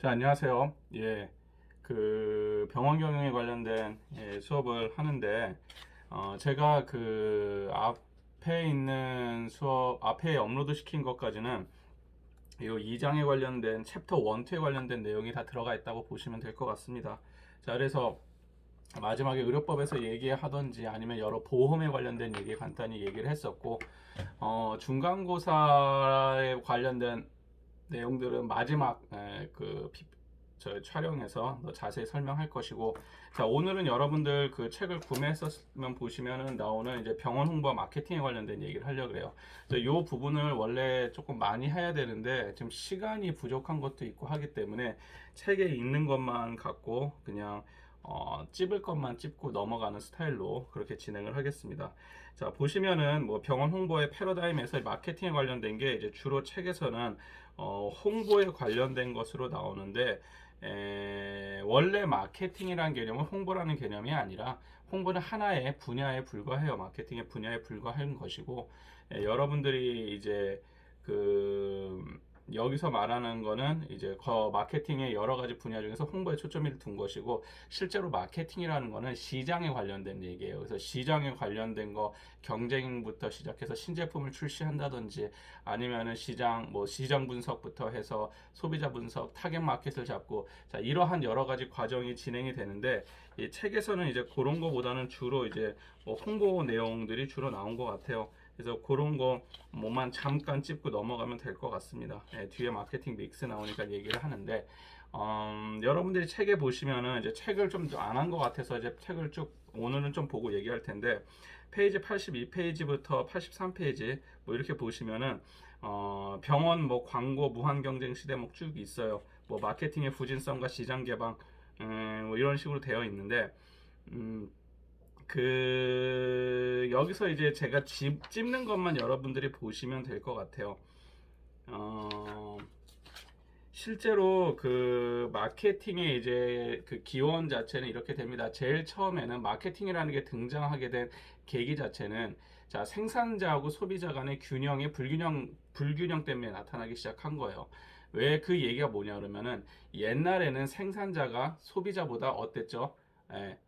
자, 안녕하세요. 병원 경영에 관련된 수업을 하는데, 제가 앞에 있는 수업, 앞에 업로드 시킨 것까지는 이 2장에 관련된 챕터 1, 2에 관련된 내용이 다 들어가 있다고 보시면 될 것 같습니다. 자, 그래서 마지막에 의료법에서 얘기하던지 아니면 여러 보험에 관련된 얘기 간단히 얘기를 했었고, 중간고사에 관련된 내용들은 마지막 저 촬영에서 더 자세히 설명할 것이고, 자, 오늘은 여러분들 그 책을 구매했었으면 보시면은 나오는 이제 병원 홍보 마케팅에 관련된 얘기를 하려고 해요. 이 부분을 원래 조금 많이 해야 되는데 지금 시간이 부족한 것도 있고 하기 때문에 책에 있는 것만 갖고 그냥 찝을 것만 찝고 넘어가는 스타일로 그렇게 진행을 하겠습니다. 자, 보시면은 뭐 병원 홍보의 패러다임에서 마케팅에 관련된 게 이제 주로 책에서는 홍보에 관련된 것으로 나오는데, 원래 마케팅이라는 개념은 홍보라는 개념이 아니라 홍보는 하나의 분야에 불과해요. 마케팅의 분야에 불과한 것이고, 여러분들이 이제 그 여기서 말하는 거는 이제 마케팅의 여러 가지 분야 중에서 홍보에 초점을 둔 것이고, 실제로 마케팅이라는 거는 시장에 관련된 얘기예요. 그래서 시장에 관련된 거, 경쟁부터 시작해서 신제품을 출시한다든지 아니면은 시장 분석부터 해서 소비자 분석, 타겟 마켓을 잡고, 자, 이러한 여러 가지 과정이 진행이 되는데, 이 책에서는 이제 그런 거보다는 주로 이제 뭐 홍보 내용들이 주로 나온 것 같아요. 그래서 그런 거 뭐만 잠깐 짚고 넘어가면 될 것 같습니다. 뒤에 마케팅 믹스 나오니까 얘기를 하는데, 여러분들이 책에 보시면은 이제 책을 좀 안 한 것 같아서 이제 책을 쭉 오늘은 좀 보고 얘기할 텐데, 페이지 82페이지부터 83페이지 뭐 이렇게 보시면은 병원 뭐 광고 무한 경쟁 시대 뭐 쭉 있어요. 뭐 마케팅의 부진성과 시장 개방, 뭐 이런 식으로 되어 있는데, 음, 여기서 이제 제가 찝는 것만 여러분들이 보시면 될 것 같아요. 어, 실제로 그 마케팅의 이제 그 기원 자체는 이렇게 됩니다. 제일 처음에는 마케팅이라는 게 등장하게 된 계기 자체는, 자, 생산자하고 소비자 간의 불균형 때문에 나타나기 시작한 거예요. 왜 그 얘기가 뭐냐 그러면은, 옛날에는 생산자가 소비자보다 어땠죠? 예,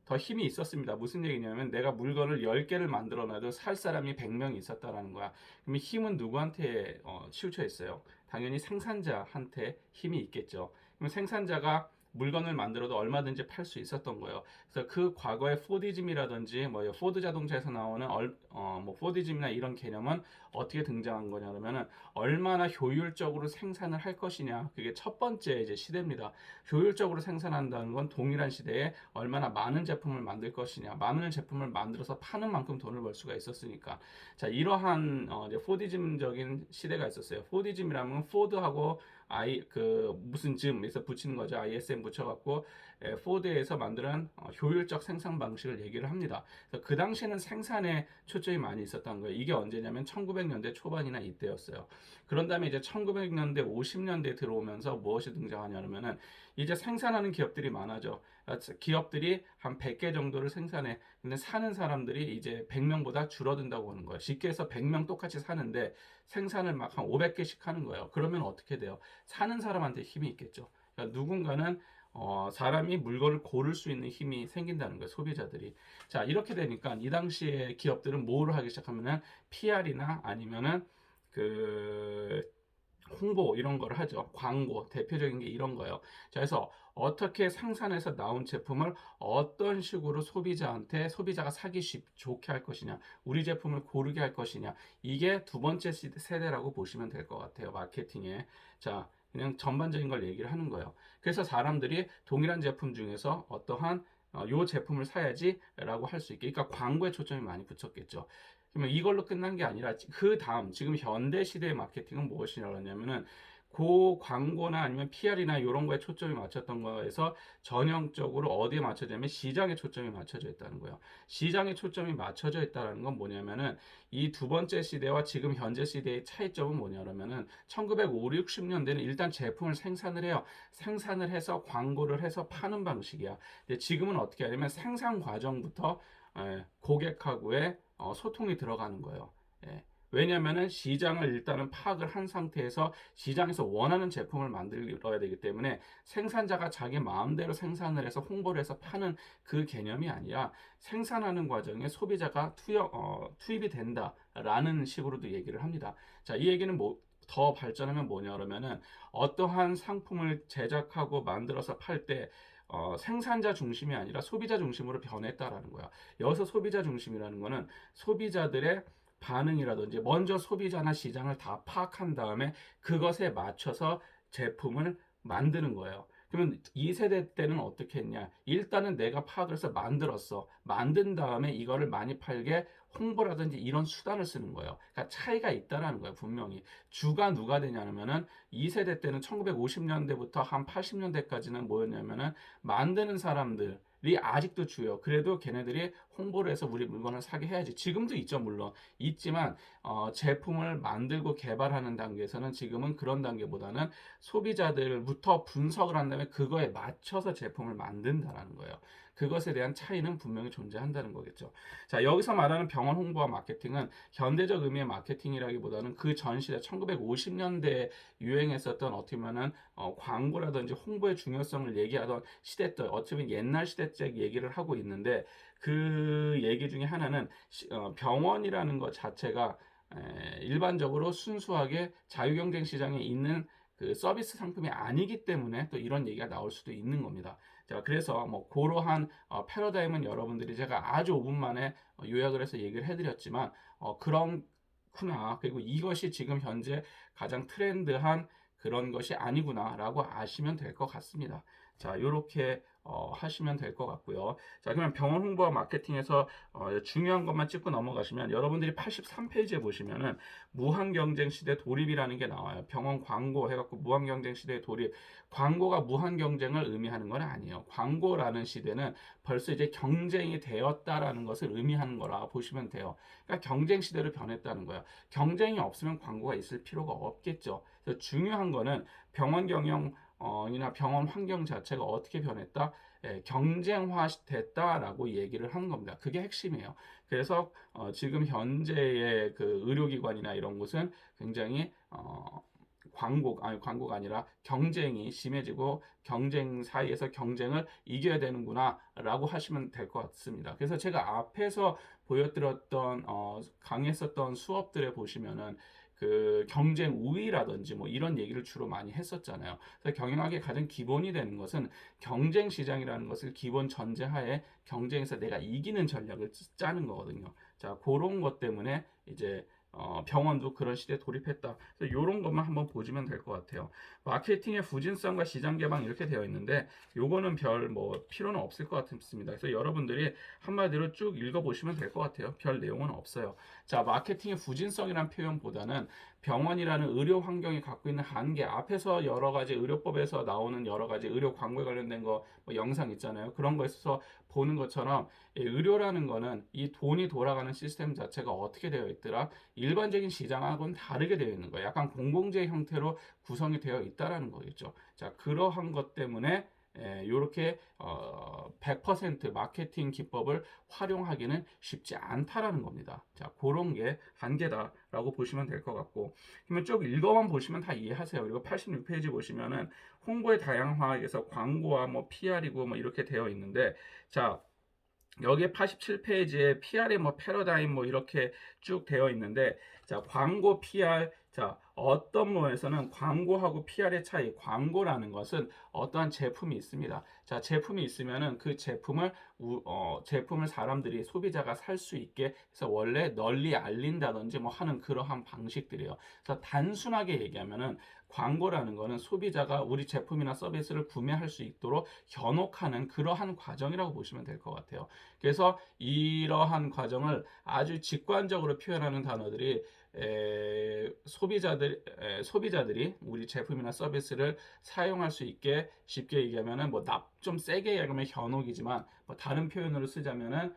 더 힘이 있었습니다. 무슨 얘기냐면, 내가 물건을 10개를 만들어 놔도 살 사람이 100명이 있었다라는 거야. 그러면 힘은 누구한테 치우쳐 있어요? 당연히 생산자한테 힘이 있겠죠. 그럼 생산자가 물건을 만들어도 얼마든지 팔 수 있었던 거예요. 그래서 그 과거의 포디즘이라든지 뭐 포드 자동차에서 나오는 뭐 포디즘이나 이런 개념은 어떻게 등장한 거냐 그러면은, 얼마나 효율적으로 생산을 할 것이냐, 그게 첫 번째 이제 시대입니다. 효율적으로 생산한다는 건 동일한 시대에 얼마나 많은 제품을 만들 것이냐, 많은 제품을 만들어서 파는 만큼 돈을 벌 수가 있었으니까. 자, 이러한 이제 포디즘적인 시대가 있었어요. 포디즘이라면 포드하고 무슨 즘에서 붙이는 거죠. ISM 붙여갖고 포드에서 만드는 효율적 생산 방식을 얘기를 합니다. 그래서 그 당시에는 생산에 초점이 많이 있었던 거예요. 이게 언제냐면 1900년대 초반이나 이때였어요. 그런 다음에 이제 1900년대, 50년대 들어오면서 무엇이 등장하냐면은, 이제 생산하는 기업들이 많아져. 기업들이 한 100개 정도를 생산해. 근데 사는 사람들이 이제 100명보다 줄어든다고 하는 거예요. 쉽게 해서 100명 똑같이 사는데 생산을 막 한 500개씩 하는 거예요. 그러면 어떻게 돼요? 사는 사람한테 힘이 있겠죠. 그러니까 누군가는 사람이 물건을 고를 수 있는 힘이 생긴다는 거예요. 소비자들이. 자, 이렇게 되니까 이 당시에 기업들은 뭐를 하기 시작하면은 PR이나 아니면은 그 홍보 이런 걸 하죠. 광고 대표적인 게 이런 거예요. 자, 그래서 어떻게 생산해서 나온 제품을 어떤 식으로 소비자가 사기 좋게 할 것이냐, 우리 제품을 고르게 할 것이냐, 이게 두 번째 세대라고 보시면 될 것 같아요. 마케팅에. 자, 그냥 전반적인 걸 얘기를 하는 거예요. 그래서 사람들이 동일한 제품 중에서 어떠한 요 제품을 사야지 라고 할 수 있게, 그러니까 광고에 초점이 많이 붙였겠죠. 그러면 이걸로 끝난 게 아니라 그 다음 지금 현대 시대의 마케팅은 무엇이라고 하냐면은, 그 광고나 아니면 PR이나 이런 거에 초점이 맞췄던 거에서 전형적으로 어디에 맞춰져 면 시장에 초점이 맞춰져 있다는 거예요. 시장에 초점이 맞춰져 있다는 건 뭐냐면은, 이 두 번째 시대와 지금 현재 시대의 차이점은 뭐냐면은, 1950, 60년대는 일단 제품을 생산을 해요. 생산을 해서 광고를 해서 파는 방식이야. 근데 지금은 어떻게 하냐면 생산 과정부터 고객하고의 소통이 들어가는 거예요. 예. 왜냐하면은 시장을 일단은 파악을 한 상태에서 시장에서 원하는 제품을 만들어야 되기 때문에 생산자가 자기 마음대로 생산을 해서 홍보를 해서 파는 그 개념이 아니라 생산하는 과정에 소비자가 투입이 된다라는 식으로도 얘기를 합니다. 자, 이 얘기는 더 발전하면 뭐냐 그러면은 어떠한 상품을 제작하고 만들어서 팔 때 생산자 중심이 아니라 소비자 중심으로 변했다라는 거야. 여기서 소비자 중심이라는 거는 소비자들의 반응이라든지 먼저 소비자나 시장을 다 파악한 다음에 그것에 맞춰서 제품을 만드는 거예요. 그러면 2세대 때는 어떻게 했냐? 일단은 내가 파악을 해서 만들었어. 만든 다음에 이거를 많이 팔게 홍보라든지 이런 수단을 쓰는 거예요. 그러니까 차이가 있다라는 거예요, 분명히. 주가 누가 되냐면은 2세대 때는 1950년대부터 한 80년대까지는 뭐였냐면은 만드는 사람들이 아직도 주요. 그래도 걔네들이 홍보를 해서 우리 물건을 사게 해야지. 지금도 있죠, 물론. 있지만 제품을 만들고 개발하는 단계에서는 지금은 그런 단계보다는 소비자들부터 분석을 한 다음에 그거에 맞춰서 제품을 만든다라는 거예요. 그것에 대한 차이는 분명히 존재한다는 거겠죠. 자, 여기서 말하는 병원 홍보와 마케팅은 현대적 의미의 마케팅이라기보다는 그 전 시대 1950년대에 유행했었던 어떻게 보면은 광고라든지 홍보의 중요성을 얘기하던 시대 때 어쩌면 옛날 시대적 얘기를 하고 있는데 그 얘기 중에 하나는 병원이라는 것 자체가 일반적으로 순수하게 자유경쟁 시장에 있는 그 서비스 상품이 아니기 때문에 또 이런 얘기가 나올 수도 있는 겁니다. 자, 그래서 뭐 그러한 패러다임은 여러분들이 제가 아주 5분 만에 요약을 해서 얘기를 해드렸지만 그렇구나. 그리고 이것이 지금 현재 가장 트렌드한 그런 것이 아니구나라고 아시면 될 것 같습니다. 자, 이렇게 하시면 될 것 같고요. 자, 그러면 병원 홍보와 마케팅에서 중요한 것만 찍고 넘어가시면 여러분들이 83페이지에 보시면은 무한경쟁 시대 돌입이라는 게 나와요. 병원 광고 해갖고 무한경쟁 시대 돌입. 광고가 무한경쟁을 의미하는 건 아니에요. 광고라는 시대는 벌써 이제 경쟁이 되었다라는 것을 의미하는 거라 보시면 돼요. 그러니까 경쟁 시대로 변했다는 거예요. 경쟁이 없으면 광고가 있을 필요가 없겠죠. 그래서 중요한 거는 병원 경영 이나 병원 환경 자체가 어떻게 변했다? 경쟁화 됐다라고 얘기를 하는 겁니다. 그게 핵심이에요. 그래서 지금 현재의 그 의료기관이나 이런 곳은 굉장히 광고가 아니라 경쟁이 심해지고 경쟁 사이에서 경쟁을 이겨야 되는구나라고 하시면 될 것 같습니다. 그래서 제가 앞에서 보여드렸던 강의했었던 수업들에 보시면은 그 경쟁 우위라든지 뭐 이런 얘기를 주로 많이 했었잖아요. 그래서 경영학의 가장 기본이 되는 것은 경쟁 시장이라는 것을 기본 전제하에 경쟁에서 내가 이기는 전략을 짜는 거거든요. 자, 그런 것 때문에 이제 병원도 그런 시대에 돌입했다. 그래서 이런 것만 한번 보시면 될 것 같아요. 마케팅의 부진성과 시장 개방 이렇게 되어 있는데 요거는 별 뭐 필요는 없을 것 같습니다. 그래서 여러분들이 한마디로 쭉 읽어보시면 될 것 같아요. 별 내용은 없어요. 자, 마케팅의 부진성이라는 표현보다는 병원이라는 의료 환경이 갖고 있는 한계, 앞에서 여러 가지 의료법에서 나오는 여러 가지 의료 광고에 관련된 거 뭐 영상 있잖아요. 그런 거에서 보는 것처럼 의료라는 거는 이 돈이 돌아가는 시스템 자체가 어떻게 되어 있더라? 일반적인 시장하고는 다르게 되어 있는 거예요. 약간 공공재 형태로 구성이 되어 있다라는 거겠죠. 자, 그러한 것 때문에 이렇게 100% 마케팅 기법을 활용하기는 쉽지 않다라는 겁니다. 자, 그런 게 한계다라고 보시면 될 것 같고, 그러면 쭉 읽어만 보시면 다 이해하세요. 그리고 86페이지 보시면은 홍보의 다양화에서 광고와 뭐 PR이고 뭐 이렇게 되어 있는데, 자, 여기에 87페이지에 PR의 뭐 패러다임 뭐 이렇게 쭉 되어 있는데, 자, 광고 PR, 자, 어떤 모에서는 광고하고 PR의 차이, 광고라는 것은 어떠한 제품이 있습니다. 자, 제품이 있으면은 그 제품을 사람들이 소비자가 살 수 있게 해서 원래 널리 알린다든지 뭐 하는 그러한 방식들이에요. 그래서 단순하게 얘기하면은 광고라는 거는 소비자가 우리 제품이나 서비스를 구매할 수 있도록 현혹하는 그러한 과정이라고 보시면 될 것 같아요. 그래서 이러한 과정을 아주 직관적으로 표현하는 단어들이 소비자들이 우리 제품이나 서비스를 사용할 수 있게 쉽게 얘기하면은 뭐 좀 세게 얘기하면 현혹이지만 뭐 다른 표현으로 쓰자면은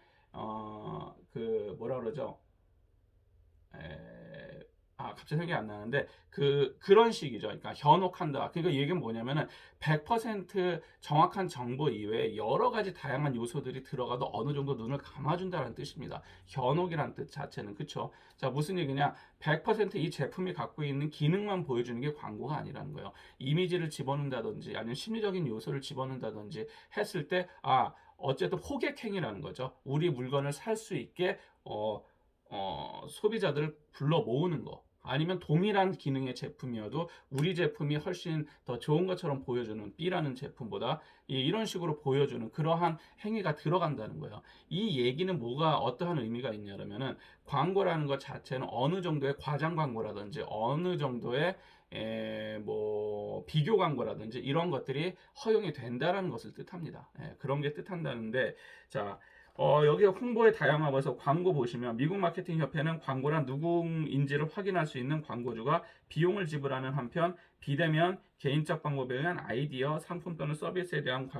그 뭐라 그러죠? 갑자기 생각이 안 나는데 그런 식이죠. 그러니까 현혹한다. 그러니까 이 얘기는 뭐냐면은 100% 정확한 정보 이외에 여러 가지 다양한 요소들이 들어가도 어느 정도 눈을 감아준다는 뜻입니다. 현혹이란 뜻 자체는 그쵸? 자, 무슨 얘기냐? 100%이 제품이 갖고 있는 기능만 보여주는 게 광고가 아니라는 거예요. 이미지를 집어넣는다든지 아니면 심리적인 요소를 집어넣는다든지 했을 때 어쨌든 호객행위라는 거죠. 우리 물건을 살 수 있게 소비자들을 불러 모으는 거. 아니면 동일한 기능의 제품이어도 우리 제품이 훨씬 더 좋은 것처럼 보여주는 B라는 제품보다 이런 식으로 보여주는 그러한 행위가 들어간다는 거예요. 이 얘기는 뭐가 어떠한 의미가 있냐면은 광고라는 것 자체는 어느 정도의 과장 광고라든지 어느 정도의 뭐 비교 광고라든지 이런 것들이 허용이 된다라는 것을 뜻합니다. 그런 게 뜻한다는데 자. 여기 홍보의 다양함에서 광고 보시면 미국 마케팅 협회는 광고란 누구인지를 확인할 수 있는 광고주가 비용을 지불하는 한편 비대면 개인적 방법에 의한 아이디어, 상품 또는 서비스에 대한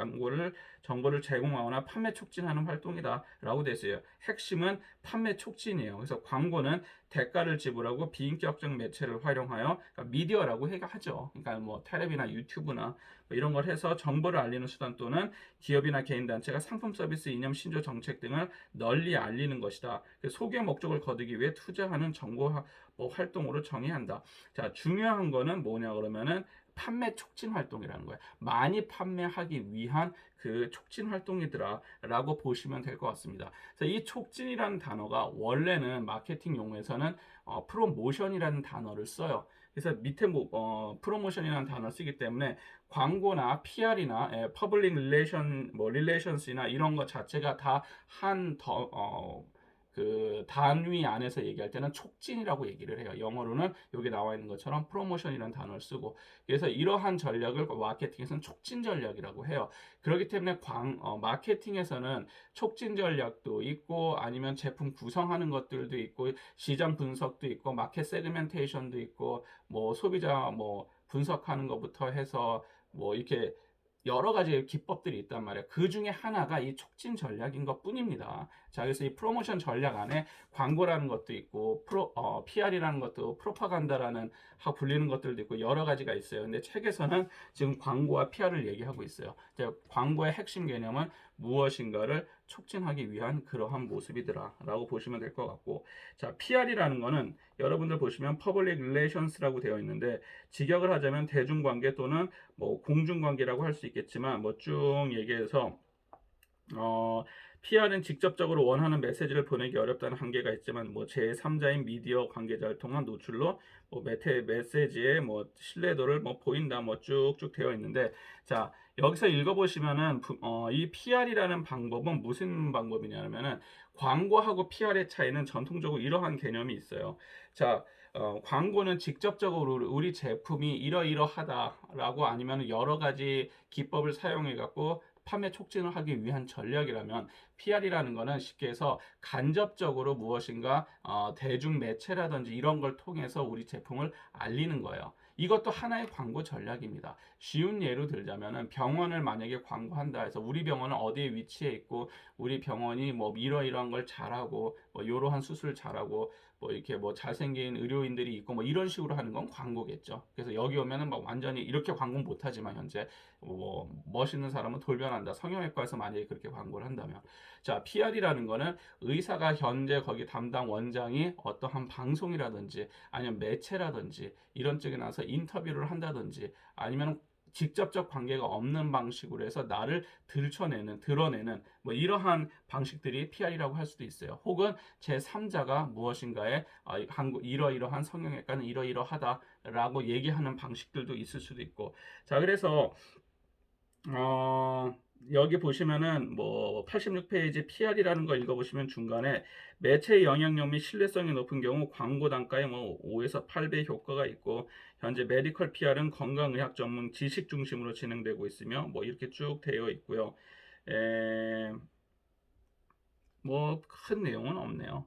정보를 제공하거나 판매 촉진하는 활동이다라고 되어 있어요. 핵심은 판매 촉진이에요. 그래서 광고는 대가를 지불하고 비인격적 매체를 활용하여 그러니까 미디어라고 하죠. 그러니까 뭐 텔레비나 유튜브나 뭐 이런 걸 해서 정보를 알리는 수단 또는 기업이나 개인 단체가 상품 서비스 이념 신조 정책 등을 널리 알리는 것이다. 소개 목적을 거두기 위해 투자하는 정보 활동으로 정의한다. 자, 중요한 거는 뭐냐 그러면은 판매 촉진 활동이라는 거예요. 많이 판매하기 위한 그 촉진 활동이더라라고 보시면 될 것 같습니다. 그래서 이 촉진이라는 단어가 원래는 마케팅 용어에서는 프로모션이라는 단어를 써요. 그래서 밑에 프로모션이라는 단어를 쓰기 때문에 광고나 PR이나 퍼블릭 릴레이션 릴레이션스나 이런 것 자체가 그 단위 안에서 얘기할 때는 촉진이라고 얘기를 해요. 영어로는 여기 나와 있는 것처럼 프로모션이라는 단어를 쓰고 그래서 이러한 전략을 마케팅에서는 촉진 전략이라고 해요. 그렇기 때문에 마케팅에서는 촉진 전략도 있고 아니면 제품 구성하는 것들도 있고 시장 분석도 있고 마켓 세그멘테이션도 있고 뭐 소비자 분석하는 것부터 해서 이렇게 여러 가지 기법들이 있단 말이에요. 그 중에 하나가 이 촉진 전략인 것 뿐입니다. 자, 그래서 이 프로모션 전략 안에 광고라는 것도 있고, PR이라는 것도 프로파간다라는 불리는 것들도 있고, 여러 가지가 있어요. 근데 책에서는 지금 광고와 PR을 얘기하고 있어요. 광고의 핵심 개념은 무엇인가를 촉진하기 위한 그러한 모습이더라라고 보시면 될 것 같고, 자, PR이라는 거는 여러분들 보시면 Public Relations라고 되어 있는데, 직역을 하자면 대중관계 또는 공중관계라고 할 수 있겠지만 쭉 얘기해서 PR은 직접적으로 원하는 메시지를 보내기 어렵다는 한계가 있지만 제3자인 미디어 관계자를 통한 노출로 메시지의 신뢰도를 보인다 쭉쭉 되어 있는데 자 여기서 읽어보시면은 이 PR이라는 방법은 무슨 방법이냐면은 광고하고 PR의 차이는 전통적으로 이러한 개념이 있어요. 자 광고는 직접적으로 우리 제품이 이러이러하다라고 아니면 여러 가지 기법을 사용해 갖고 판매 촉진을 하기 위한 전략이라면 PR이라는 거는 쉽게 해서 간접적으로 무엇인가 대중 매체라든지 이런 걸 통해서 우리 제품을 알리는 거예요. 이것도 하나의 광고 전략입니다. 쉬운 예로 들자면은 병원을 만약에 광고한다 해서 우리 병원은 어디에 위치해 있고 우리 병원이 이러이러한 걸 잘하고 이러한 수술 잘하고 이렇게 잘생긴 의료인들이 있고 이런 식으로 하는 건 광고겠죠. 그래서 여기 오면은 완전히 이렇게 광고 못 하지만 현재 멋있는 사람은 돌변한다. 성형외과에서 만약에 그렇게 광고를 한다면 자 PR이라는 거는 의사가 현재 거기 담당 원장이 어떠한 방송이라든지 아니면 매체라든지 이런 쪽에 나서 인터뷰를 한다든지 아니면 직접적 관계가 없는 방식으로 해서 나를 드러내는 이러한 방식들이 PR이라고 할 수도 있어요. 혹은 제3자가 무엇인가에 이러이러한 성형외과는 이러이러하다라고 얘기하는 방식들도 있을 수도 있고 자 그래서 여기 보시면은 86페이지 PR이라는 거 읽어보시면 중간에 매체의 영향력 및 신뢰성이 높은 경우 광고 단가에 5에서 8배 효과가 있고 현재 메디컬 PR은 건강의학 전문 지식 중심으로 진행되고 있으며 이렇게 쭉 되어 있고요. 큰 내용은 없네요.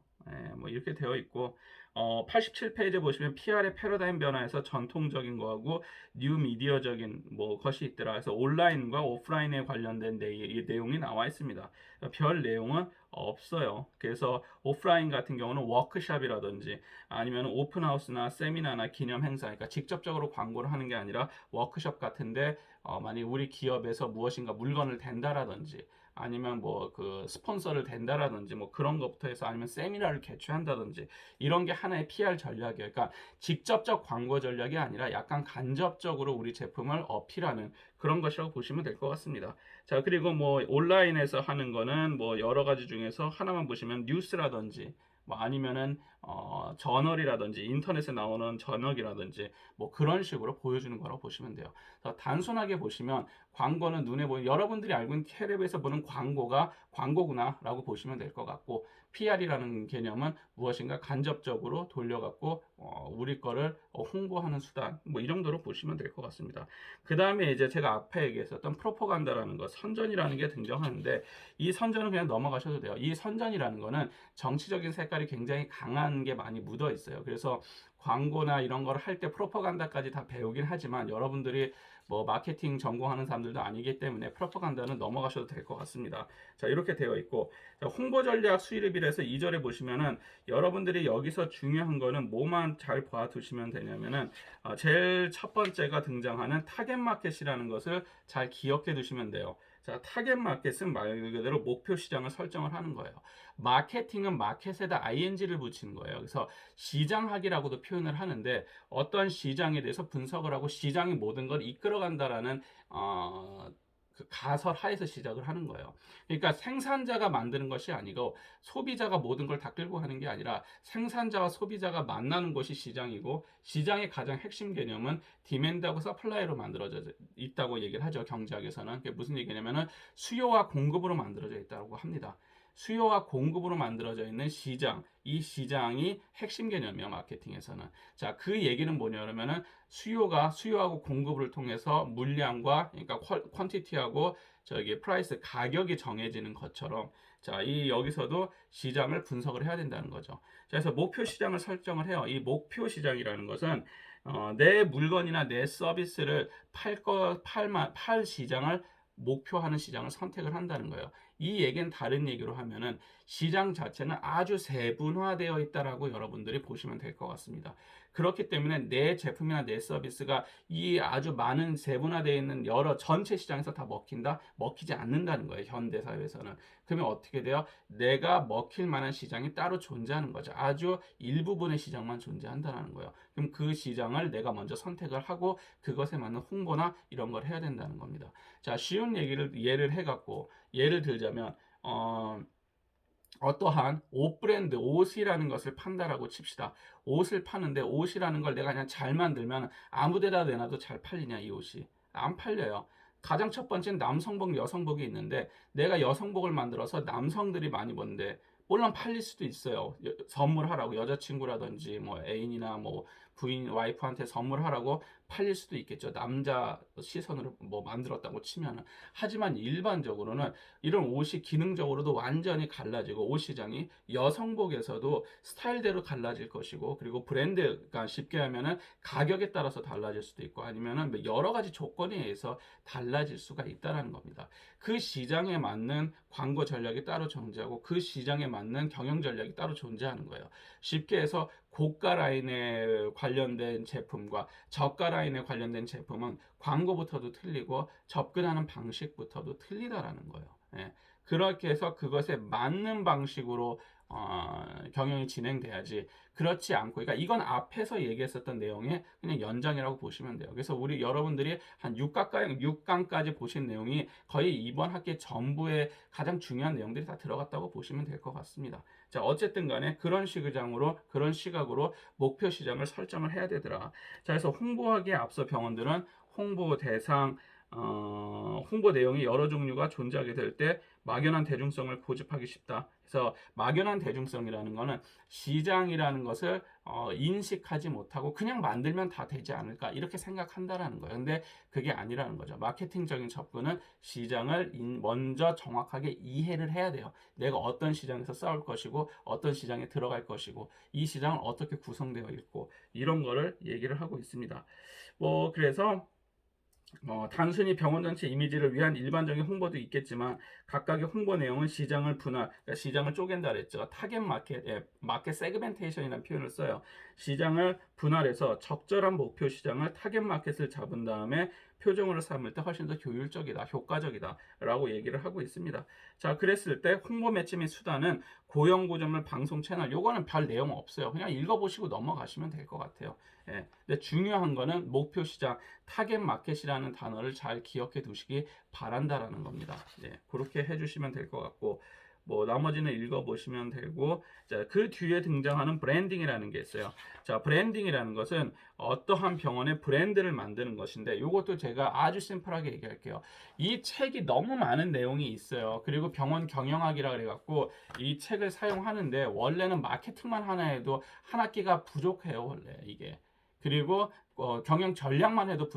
이렇게 되어 있고 87페이지 보시면 PR의 패러다임 변화에서 전통적인 거하고 뉴 미디어적인 것이 있더라. 그래서 온라인과 오프라인에 관련된 내용이 나와 있습니다. 별 내용은 없어요. 그래서 오프라인 같은 경우는 워크숍이라든지 아니면 오픈하우스나 세미나나 기념 행사, 그러니까 직접적으로 광고를 하는 게 아니라 워크숍 같은데 만약 우리 기업에서 무엇인가 물건을 댄다라든지 아니면 뭐 그 스폰서를 댄다라든지 뭐 그런 것부터 해서 아니면 세미나를 개최한다든지 이런 게 하나의 PR 전략이에요. 그러니까 직접적 광고 전략이 아니라 약간 간접적으로 우리 제품을 어필하는 그런 것이라고 보시면 될 것 같습니다. 자, 그리고 뭐 온라인에서 하는 거는 뭐 여러 가지 중에서 하나만 보시면 뉴스라든지 뭐 아니면은 저널이라든지 인터넷에 나오는 저널이라든지 뭐 그런 식으로 보여주는 거라고 보시면 돼요. 단순하게 보시면 광고는 눈에 보이는 여러분들이 알고 있는 텔레비에서 보는 광고가 광고구나라고 보시면 될 것 같고 PR이라는 개념은 무엇인가 간접적으로 돌려갖고 우리 거를 홍보하는 수단 뭐 이 정도로 보시면 될 것 같습니다. 그 다음에 이제 제가 앞에 얘기했었던 프로파간다라는 거 선전이라는 게 등장하는데 이 선전은 그냥 넘어가셔도 돼요. 이 선전이라는 거는 정치적인 색깔이 굉장히 강한 게 많이 묻어 있어요. 그래서 광고나 이런 걸 할 때 프로파간다까지 다 배우긴 하지만 여러분들이 뭐 마케팅 전공하는 사람들도 아니기 때문에 프로파간다는 넘어가셔도 될 것 같습니다. 자, 이렇게 되어 있고 자, 홍보 전략 수립이라서 2절에 보시면은 여러분들이 여기서 중요한 거는 뭐만 잘 봐두시면 되냐면은 제일 첫 번째가 등장하는 타겟 마켓이라는 것을 잘 기억해 두시면 돼요. 자, 타겟 마켓은 말 그대로 목표 시장을 설정을 하는 거예요. 마케팅은 마켓에다 ing를 붙이는 거예요. 그래서 시장학이라고도 표현을 하는데 어떤 시장에 대해서 분석을 하고 시장이 모든 걸 이끌어간다라는 그 가설 하에서 시작을 하는 거예요. 그러니까 생산자가 만드는 것이 아니고 소비자가 모든 걸 다 끌고 가는 게 아니라 생산자와 소비자가 만나는 곳이 시장이고 시장의 가장 핵심 개념은 디맨드하고 서플라이로 만들어져 있다고 얘기를 하죠. 경제학에서는. 그게 무슨 얘기냐면은 수요와 공급으로 만들어져 있다고 합니다. 수요와 공급으로 만들어져 있는 시장, 이 시장이 핵심 개념이에요, 마케팅에서는. 자, 그 얘기는 뭐냐면은 수요하고 공급을 통해서 물량과 그러니까 퀀티티하고 저기 프라이스 가격이 정해지는 것처럼 자, 이 여기서도 시장을 분석을 해야 된다는 거죠. 자, 그래서 목표 시장을 설정을 해요. 이 목표 시장이라는 것은 내 물건이나 내 서비스를 팔 시장을 목표하는 시장을 선택을 한다는 거예요. 이 얘기는 다른 얘기로 하면은 시장 자체는 아주 세분화되어 있다라고 여러분들이 보시면 될 것 같습니다. 그렇기 때문에 내 제품이나 내 서비스가 이 아주 많은 세분화되어 있는 여러 전체 시장에서 다 먹힌다? 먹히지 않는다는 거예요. 현대 사회에서는. 그러면 어떻게 돼요? 내가 먹힐 만한 시장이 따로 존재하는 거죠. 아주 일부분의 시장만 존재한다는 거예요. 그럼 그 시장을 내가 먼저 선택을 하고 그것에 맞는 홍보나 이런 걸 해야 된다는 겁니다. 자, 쉬운 예를 해갖고 예를 들자면 어떠한 옷 브랜드, 옷이라는 것을 판다라고 칩시다. 옷을 파는데 옷이라는 걸 내가 그냥 잘 만들면 아무 데다 내놔도 잘 팔리냐, 이 옷이. 안 팔려요. 가장 첫 번째는 남성복, 여성복이 있는데 내가 여성복을 만들어서 남성들이 많이 보는데 물론 팔릴 수도 있어요. 선물하라고 여자친구라든지 뭐 애인이나 뭐 부인, 와이프한테 선물하라고 팔릴 수도 있겠죠. 남자 시선으로 뭐 만들었다고 치면은. 하지만 일반적으로는 이런 옷이 기능적으로도 완전히 갈라지고 옷 시장이 여성복에서도 스타일대로 갈라질 것이고 그리고 브랜드가 쉽게 하면은 가격에 따라서 달라질 수도 있고 아니면은 여러 가지 조건에 의해서 달라질 수가 있다라는 겁니다. 그 시장에 맞는 광고 전략이 따로 존재하고 그 시장에 맞는 경영 전략이 따로 존재하는 거예요. 쉽게 해서 고가 라인에 관련된 제품과 저가 라인에 관련된 제품은 광고부터도 틀리고 접근하는 방식부터도 틀리다라는 거예요. 예. 그렇게 해서 그것에 맞는 방식으로 경영이 진행돼야지 그렇지 않고 그러니까 이건 앞에서 얘기했었던 내용의 그냥 연장이라고 보시면 돼요. 그래서 우리 여러분들이 한 6강까지 보신 내용이 거의 이번 학기 전부의 가장 중요한 내용들이 다 들어갔다고 보시면 될 것 같습니다. 자, 어쨌든 간에 그런 시각으로 목표 시장을 설정을 해야 되더라. 자, 그래서 홍보하기에 앞서 병원들은 홍보 대상 홍보 내용이 여러 종류가 존재하게 될 때 막연한 대중성을 고집하기 쉽다. 그래서 막연한 대중성이라는 것은 시장이라는 것을 인식하지 못하고 그냥 만들면 다 되지 않을까 이렇게 생각한다라는 거예요. 근데 그게 아니라는 거죠. 마케팅적인 접근은 시장을 먼저 정확하게 이해를 해야 돼요. 내가 어떤 시장에서 싸울 것이고 어떤 시장에 들어갈 것이고 이 시장은 어떻게 구성되어 있고 이런 거를 얘기를 하고 있습니다. 뭐 그래서 단순히 병원 전체 이미지를 위한 일반적인 홍보도 있겠지만 각각의 홍보 내용은 시장을 분할, 그러니까 시장을 쪼갠다 그랬죠. 타겟 마켓, 마켓 세그멘테이션이라는 표현을 써요. 시장을 분할해서 적절한 목표 시장을 타겟 마켓을 잡은 다음에 표정으로 삼을 때 훨씬 더 효율적이다, 효과적이다 라고 얘기를 하고 있습니다. 자, 그랬을 때 홍보 매체 및 수단은 고용 구조물 방송 채널, 요거는 별 내용 없어요. 그냥 읽어보시고 넘어가시면 될 것 같아요. 근데 중요한 거는 목표 시장, 타겟 마켓이라는 단어를 잘 기억해 두시기 바란다라는 겁니다. 그렇게 해주시면 될 것 같고, 뭐 나머지는 읽어보시면 되고, 자, 그 뒤에 등장하는 브랜딩이라는 게 있어요. 자, 브랜딩이라는 것은 어떠한 병원의 브랜드를 만드는 것인데, 이것도 제가 아주 심플하게 얘기할게요. 이 책이 너무 많은 내용이 있어요. 그리고 병원 경영학이라 그래갖고 이 책을 사용하는데 원래는 마케팅만 하나 해도 한 학기가 부족해요, 원래 이게. 그리고 경영 전략만 해도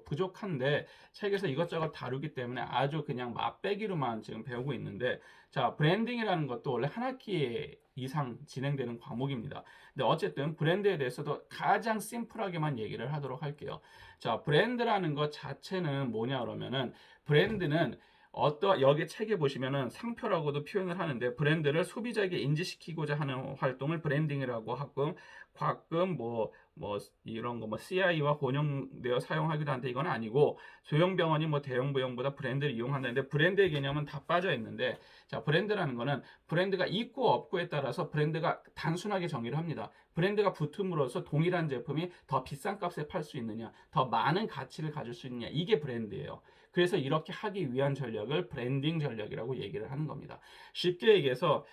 부족한데 책에서 이것저것 다루기 때문에 아주 그냥 맛배기로만 지금 배우고 있는데, 자, 브랜딩이라는 것도 원래 한 학기 이상 진행되는 과목입니다. 근데 어쨌든 브랜드에 대해서도 가장 심플하게만 얘기를 하도록 할게요. 자, 브랜드라는 것 자체는 뭐냐 그러면은, 브랜드는 여기 책에 보시면은 상표라고도 표현을 하는데, 브랜드를 소비자에게 인지시키고자 하는 활동을 브랜딩이라고 하고, 가끔 이런 거 CI와 혼용되어 사용하기도 하는데, 이건 아니고 소형 병원이 대형 병원보다 브랜드를 이용한다는데, 브랜드의 개념은 다 빠져 있는데, 자, 브랜드라는 거는 브랜드가 있고 없고에 따라서 브랜드가 단순하게 정의를 합니다. 브랜드가 붙음으로써 동일한 제품이 더 비싼 값에 팔 수 있느냐, 더 많은 가치를 가질 수 있느냐, 이게 브랜드예요. 그래서 이렇게 하기 위한 전략을 브랜딩 전략이라고 얘기를 하는 겁니다. 쉽게 얘기해서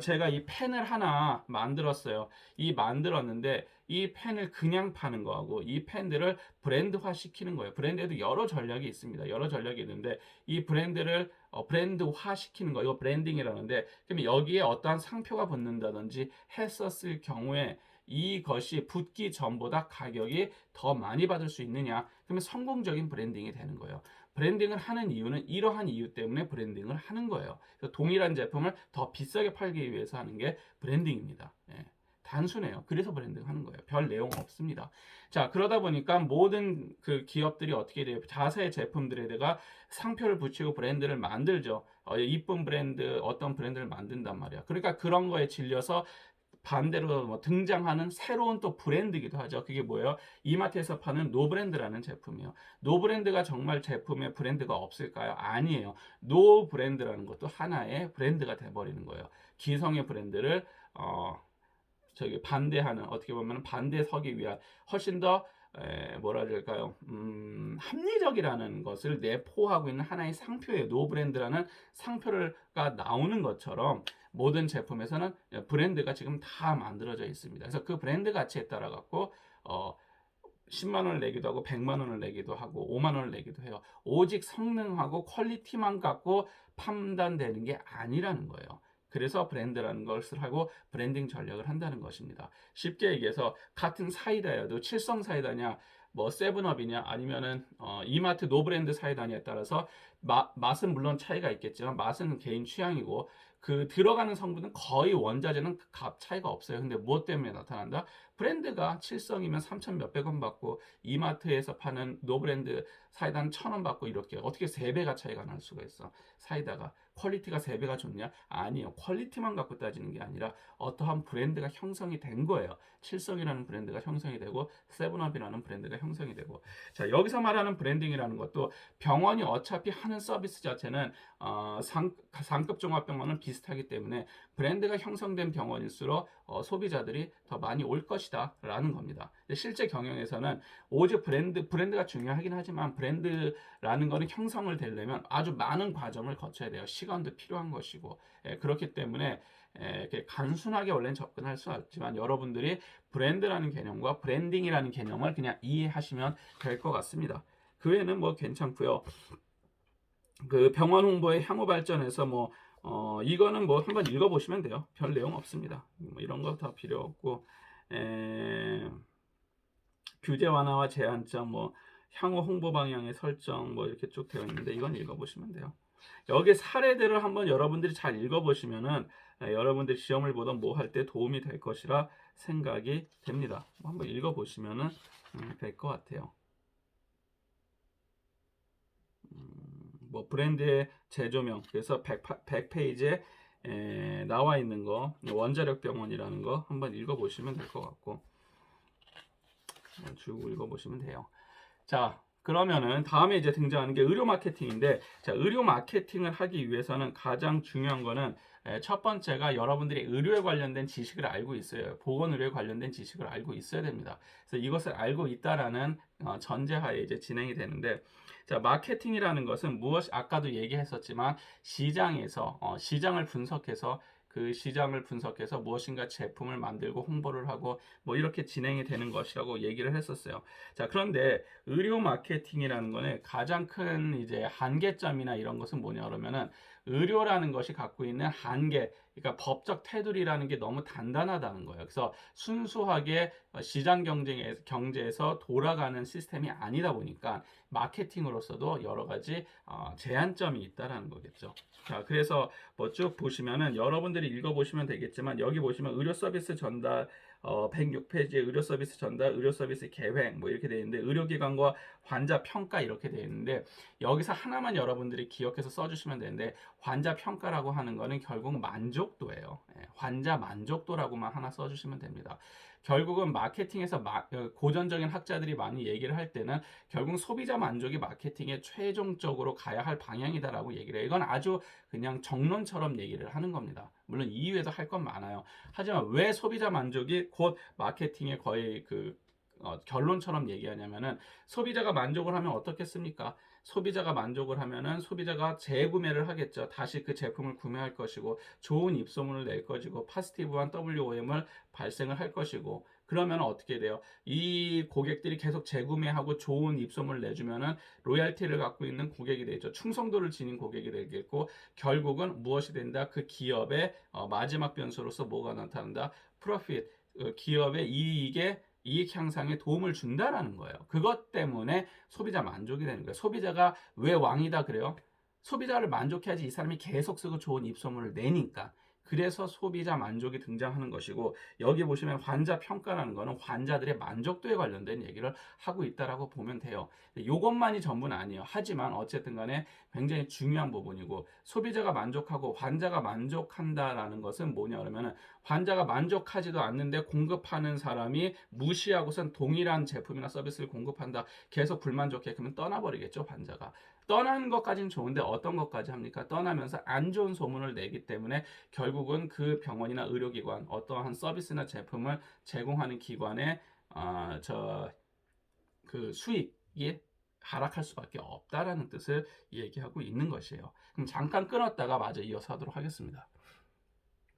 제가 이 펜을 하나 만들었어요. 만들었는데 이 펜을 그냥 파는 거하고 이 펜들을 브랜드화 시키는 거예요. 브랜드에도 여러 전략이 있습니다. 여러 전략이 있는데 이 브랜드를 브랜드화 시키는 거, 이거 브랜딩이라는데, 그러면 여기에 어떠한 상표가 붙는다든지 했었을 경우에 이것이 붙기 전보다 가격이 더 많이 받을 수 있느냐, 그러면 성공적인 브랜딩이 되는 거예요. 브랜딩을 하는 이유는 이러한 이유 때문에 브랜딩을 하는 거예요. 동일한 제품을 더 비싸게 팔기 위해서 하는 게 브랜딩입니다. 단순해요. 그래서 브랜딩 하는 거예요. 별 내용 없습니다. 자, 그러다 보니까 모든 그 기업들이 어떻게 돼요? 자사의 제품들에다가 상표를 붙이고 브랜드를 만들죠. 이쁜 브랜드, 어떤 브랜드를 만든단 말이야. 그러니까 그런 거에 질려서 반대로 등장하는 새로운 또 브랜드이기도 하죠. 그게 뭐예요? 이마트에서 파는 노브랜드라는 제품이에요. 노브랜드가 정말 제품에 브랜드가 없을까요? 아니에요. 노브랜드라는 것도 하나의 브랜드가 돼버리는 거예요. 기성의 브랜드를 반대하는, 어떻게 보면 반대서기 위한 훨씬 더 뭐라 그럴까요? 합리적이라는 것을 내포하고 있는 하나의 상표예요. 노브랜드라는 상표가 나오는 것처럼 모든 제품에서는 브랜드가 지금 다 만들어져 있습니다. 그래서 그 브랜드 가치에 따라 갖고 10만 원을 내기도 하고 100만 원을 내기도 하고 5만 원을 내기도 해요. 오직 성능하고 퀄리티만 갖고 판단되는 게 아니라는 거예요. 그래서 브랜드라는 것을 하고 브랜딩 전략을 한다는 것입니다. 쉽게 얘기해서 같은 사이다여도 칠성 사이다냐, 세븐업이냐, 아니면은 이마트 노브랜드 사이다냐에 따라서 맛은 물론 차이가 있겠지만 맛은 개인 취향이고, 그 들어가는 성분은 거의 원자재는 값 차이가 없어요. 근데 무엇 때문에 나타난다? 브랜드가 칠성이면 3천 몇백 원 받고 이마트에서 파는 노브랜드 사이다는 1,000원 받고, 이렇게 어떻게 3배가 차이가 날 수가 있어? 사이다가 퀄리티가 3배가 좋냐? 아니요. 퀄리티만 갖고 따지는 게 아니라 어떠한 브랜드가 형성이 된 거예요. 칠성이라는 브랜드가 형성이 되고 세븐업이라는 브랜드가 형성이 되고. 자, 여기서 말하는 브랜딩이라는 것도, 병원이 어차피 하는 서비스 자체는 상급 종합병원은 비슷하기 때문에 브랜드가 형성된 병원일수록 소비자들이 더 많이 올 것이다 라는 겁니다. 실제 경영에서는 오직 브랜드가 중요하긴 하지만 브랜드라는 거는 형성을 되려면 아주 많은 과정을 거쳐야 돼요. 시간도 필요한 것이고, 그렇기 때문에 이렇게 단순하게 원래는 접근할 수 없지만 여러분들이 브랜드라는 개념과 브랜딩이라는 개념을 그냥 이해하시면 될 것 같습니다. 그 외에는 괜찮고요. 그 병원 홍보의 향후 발전에서 이거는 한번 읽어보시면 돼요. 별 내용 없습니다. 이런 거 다 필요 없고, 규제 완화와 제한점, 향후 홍보 방향의 설정, 이렇게 쭉 되어 있는데, 이건 읽어보시면 돼요. 여기 사례들을 한번 여러분들이 잘 읽어보시면은 여러분들이 시험을 보던 할 때 도움이 될 것이라 생각이 됩니다. 한번 읽어보시면은 될 것 같아요. 뭐 브랜드의 제조명, 그래서 100페이지에 나와 있는 거, 원자력 병원이라는 거 한번 읽어보시면 될 것 같고, 쭉 읽어보시면 돼요. 자, 그러면은 다음에 이제 등장하는 게 의료 마케팅인데, 자, 의료 마케팅을 하기 위해서는 가장 중요한 거는 첫 번째가 여러분들이 의료에 관련된 지식을 알고 있어요. 보건의료에 관련된 지식을 알고 있어야 됩니다. 그래서 이것을 알고 있다라는 전제하에 이제 진행이 되는데, 자, 마케팅이라는 것은 무엇이 아까도 얘기했었지만 시장에서 시장을 분석해서 그 시장을 분석해서 무엇인가 제품을 만들고 홍보를 하고 뭐 이렇게 진행이 되는 것이라고 얘기를 했었어요. 자, 그런데 의료 마케팅이라는 거는 가장 큰 이제 한계점이나 이런 것은 뭐냐 그러면은 의료라는 것이 갖고 있는 한계, 그러니까 법적 테두리라는 게 너무 단단하다는 거예요. 그래서 순수하게 시장 경제에서 돌아가는 시스템이 아니다 보니까 마케팅으로서도 여러 가지 제한점이 있다라는 거겠죠. 자, 그래서 뭐 쭉 보시면은 여러분들이 읽어보시면 되겠지만 여기 보시면 의료 서비스 전달 106페이지에 의료 서비스 전달, 의료 서비스 계획 뭐 이렇게 되어 있는데 의료기관과 환자 평가 이렇게 되어 있는데 여기서 하나만 여러분들이 기억해서 써주시면 되는데 환자 평가라고 하는 거는 결국 만족도예요. 환자 만족도라고만 하나 써주시면 됩니다. 결국은 마케팅에서 고전적인 학자들이 많이 얘기를 할 때는 결국 소비자 만족이 마케팅의 최종적으로 가야 할 방향이다라고 얘기를 해요. 이건 아주 그냥 정론처럼 얘기를 하는 겁니다. 물론 이후에도 할 건 많아요. 하지만 왜 소비자 만족이 곧 마케팅의 거의 결론처럼 얘기하냐면은 소비자가 만족을 하면 어떻겠습니까? 소비자가 만족을 하면은 소비자가 재구매를 하겠죠. 다시 그 제품을 구매할 것이고 좋은 입소문을 낼 것이고 파지티브한 WOM을 발생을 할 것이고 그러면 어떻게 돼요? 이 고객들이 계속 재구매하고 좋은 입소문을 내주면은 로얄티를 갖고 있는 고객이 되죠. 충성도를 지닌 고객이 되겠고 결국은 무엇이 된다? 그 기업의 마지막 변수로서 뭐가 나타난다? 프로핏, 기업의 이익 향상에 도움을 준다라는 거예요. 그것 때문에 소비자 만족이 되는 거예요. 소비자가 왜 왕이다 그래요? 소비자를 만족해야지 이 사람이 계속 쓰고 좋은 입소문을 내니까. 그래서 소비자 만족이 등장하는 것이고 여기 보시면 환자 평가라는 거는 환자들의 만족도에 관련된 얘기를 하고 있다라고 보면 돼요. 이것만이 전부는 아니에요. 하지만 어쨌든 간에 굉장히 중요한 부분이고 소비자가 만족하고 환자가 만족한다라는 것은 뭐냐 그러면은 환자가 만족하지도 않는데 공급하는 사람이 무시하고선 동일한 제품이나 서비스를 공급한다. 계속 불만족해. 그러면 떠나버리겠죠, 환자가. 떠나는 것까지는 좋은데 어떤 것까지 합니까? 떠나면서 안 좋은 소문을 내기 때문에 결국은 그 병원이나 의료기관 어떠한 서비스나 제품을 제공하는 기관의 그 수익이 하락할 수밖에 없다라는 뜻을 얘기하고 있는 것이에요. 그럼 잠깐 끊었다가 마저 이어서 하도록 하겠습니다.